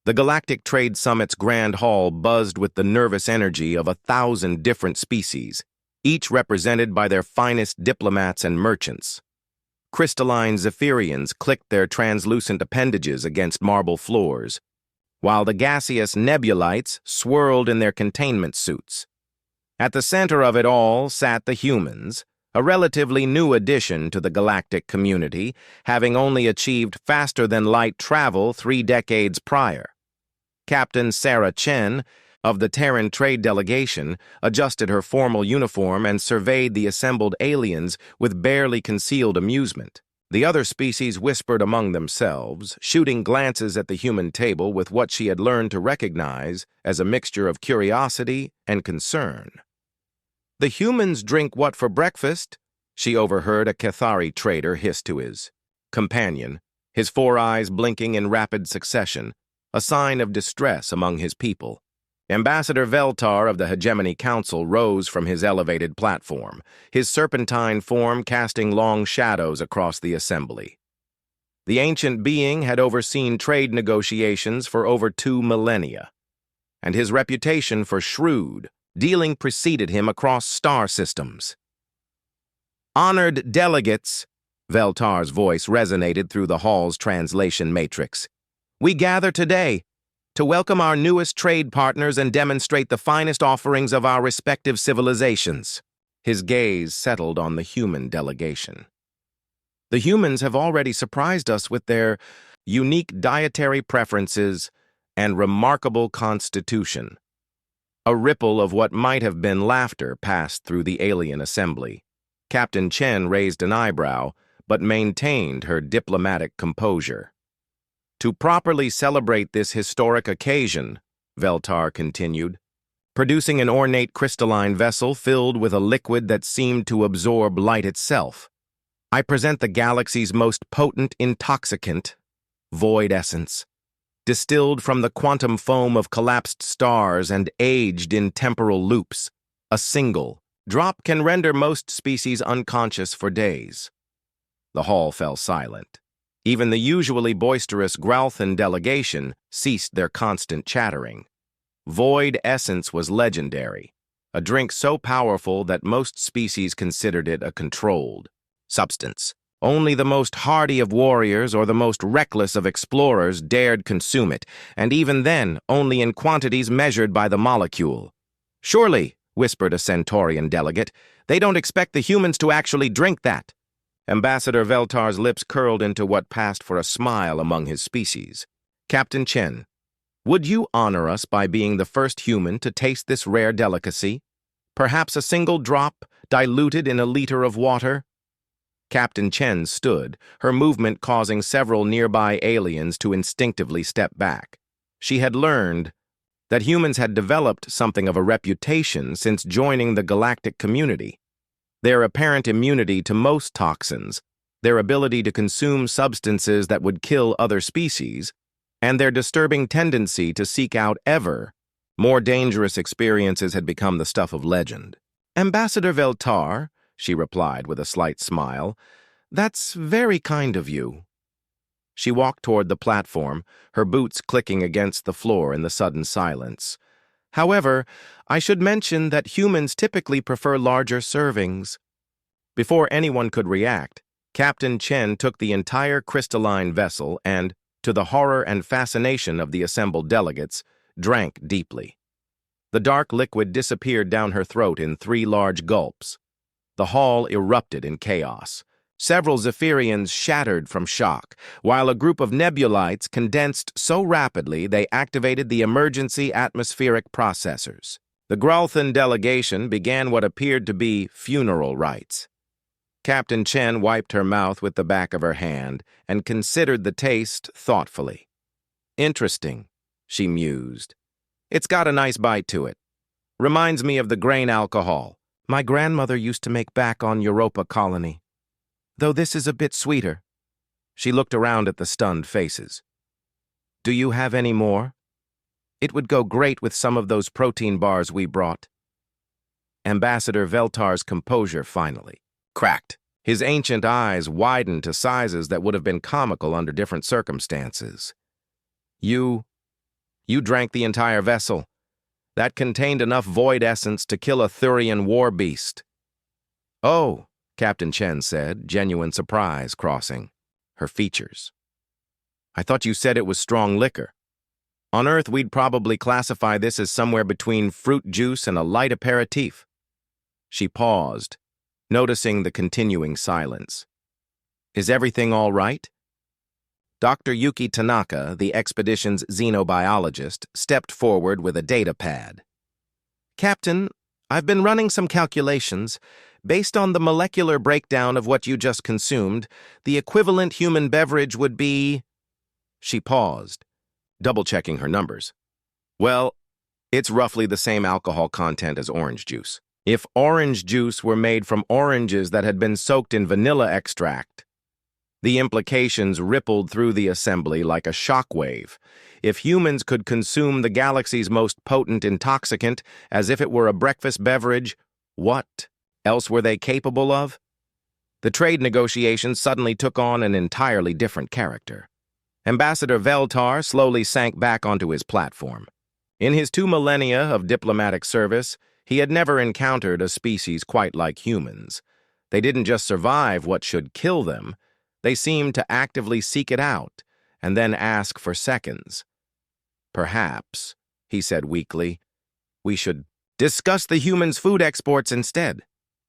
The Galactic Trade Summit's grand hall buzzed with the nervous energy of 1,000 different species, each represented by their finest diplomats and merchants. Crystalline Zephyrians clicked their translucent appendages against marble floors, while the gaseous Nebulites swirled in their containment suits. At the center of it all sat the humans, a relatively new addition to the galactic community, having only achieved faster-than-light travel 3 decades prior. Captain Sarah Chen, of the Terran Trade Delegation, adjusted her formal uniform and surveyed the assembled aliens with barely concealed amusement. The other species whispered among themselves, shooting glances at the human table with what she had learned to recognize as a mixture of curiosity and concern. "The humans drink what for breakfast?" she overheard a Cathari trader hiss to his companion, his 4 eyes blinking in rapid succession, a sign of distress among his people. Ambassador Veltar of the Hegemony Council rose from his elevated platform, his serpentine form casting long shadows across the assembly. The ancient being had overseen trade negotiations for over 2 millennia, and his reputation for shrewd dealing preceded him across star systems. "Honored delegates," Veltar's voice resonated through the hall's translation matrix. "We gather today to welcome our newest trade partners and demonstrate the finest offerings of our respective civilizations." His gaze settled on the human delegation. "The humans have already surprised us with their unique dietary preferences and remarkable constitution." A ripple of what might have been laughter passed through the alien assembly. Captain Chen raised an eyebrow, but maintained her diplomatic composure. "To properly celebrate this historic occasion," Veltar continued, producing an ornate crystalline vessel filled with a liquid that seemed to absorb light itself, "I present the galaxy's most potent intoxicant, void essence, distilled from the quantum foam of collapsed stars and aged in temporal loops. A single drop can render most species unconscious for days." The hall fell silent. Even the usually boisterous Gralthan delegation ceased their constant chattering. Void essence was legendary, a drink so powerful that most species considered it a controlled substance. Only the most hardy of warriors or the most reckless of explorers dared consume it, and even then only in quantities measured by the molecule. "Surely," whispered a Centaurian delegate, "they don't expect the humans to actually drink that." Ambassador Veltar's lips curled into what passed for a smile among his species. "Captain Chen, would you honor us by being the first human to taste this rare delicacy? Perhaps a single drop, diluted in a liter of water?" Captain Chen stood, her movement causing several nearby aliens to instinctively step back. She had learned that humans had developed something of a reputation since joining the galactic community. Their apparent immunity to most toxins, their ability to consume substances that would kill other species, and their disturbing tendency to seek out ever more dangerous experiences had become the stuff of legend. "Ambassador Veltar," she replied with a slight smile, "that's very kind of you." She walked toward the platform, her boots clicking against the floor in the sudden silence. "However, I should mention that humans typically prefer larger servings." Before anyone could react, Captain Chen took the entire crystalline vessel and, to the horror and fascination of the assembled delegates, drank deeply. The dark liquid disappeared down her throat in 3 large gulps. The hall erupted in chaos. Several Zephyrians shattered from shock, while a group of Nebulites condensed so rapidly they activated the emergency atmospheric processors. The Gralthan delegation began what appeared to be funeral rites. Captain Chen wiped her mouth with the back of her hand and considered the taste thoughtfully. "Interesting," she mused. "It's got a nice bite to it. Reminds me of the grain alcohol my grandmother used to make back on Europa colony. Though this is a bit sweeter." She looked around at the stunned faces. "Do you have any more? It would go great with some of those protein bars we brought." Ambassador Veltar's composure finally cracked. His ancient eyes widened to sizes that would have been comical under different circumstances. "You You drank the entire vessel. That contained enough void essence to kill a Thurian war beast. Oh, Captain Chen said, genuine surprise crossing her features. I thought you said it was strong liquor. On Earth, we'd probably classify this as somewhere between fruit juice and a light aperitif. She paused, noticing the continuing silence. Is everything all right? Dr. Yuki Tanaka, the expedition's xenobiologist, stepped forward with a data pad. Captain, I've been running some calculations. Based on the molecular breakdown of what you just consumed, the equivalent human beverage would be... She paused, double-checking her numbers. Well, it's roughly the same alcohol content as orange juice. If orange juice were made from oranges that had been soaked in vanilla extract, the implications rippled through the assembly like a shockwave. If humans could consume the galaxy's most potent intoxicant as if it were a breakfast beverage, what else were they capable of? The trade negotiations suddenly took on an entirely different character. Ambassador Veltar slowly sank back onto his platform. In his 2 millennia of diplomatic service, he had never encountered a species quite like humans. They didn't just survive what should kill them, they seemed to actively seek it out and then ask for seconds. Perhaps, he said weakly, we should discuss the humans' food exports instead.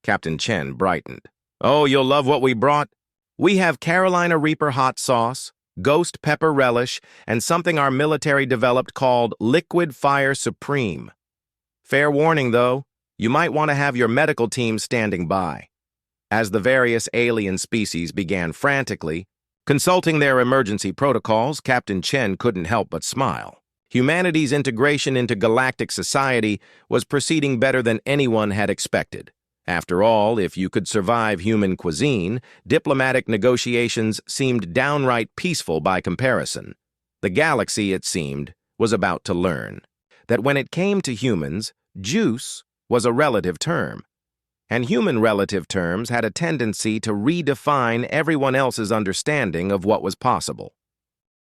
Captain Chen brightened. Oh, you'll love what we brought. We have Carolina Reaper hot sauce, ghost pepper relish, and something our military developed called Liquid Fire Supreme. Fair warning, though, you might want to have your medical team standing by. As the various alien species began frantically consulting their emergency protocols, Captain Chen couldn't help but smile. Humanity's integration into galactic society was proceeding better than anyone had expected. After all, if you could survive human cuisine, diplomatic negotiations seemed downright peaceful by comparison. The galaxy, it seemed, was about to learn that when it came to humans, juice was a relative term, and human relative terms had a tendency to redefine everyone else's understanding of what was possible.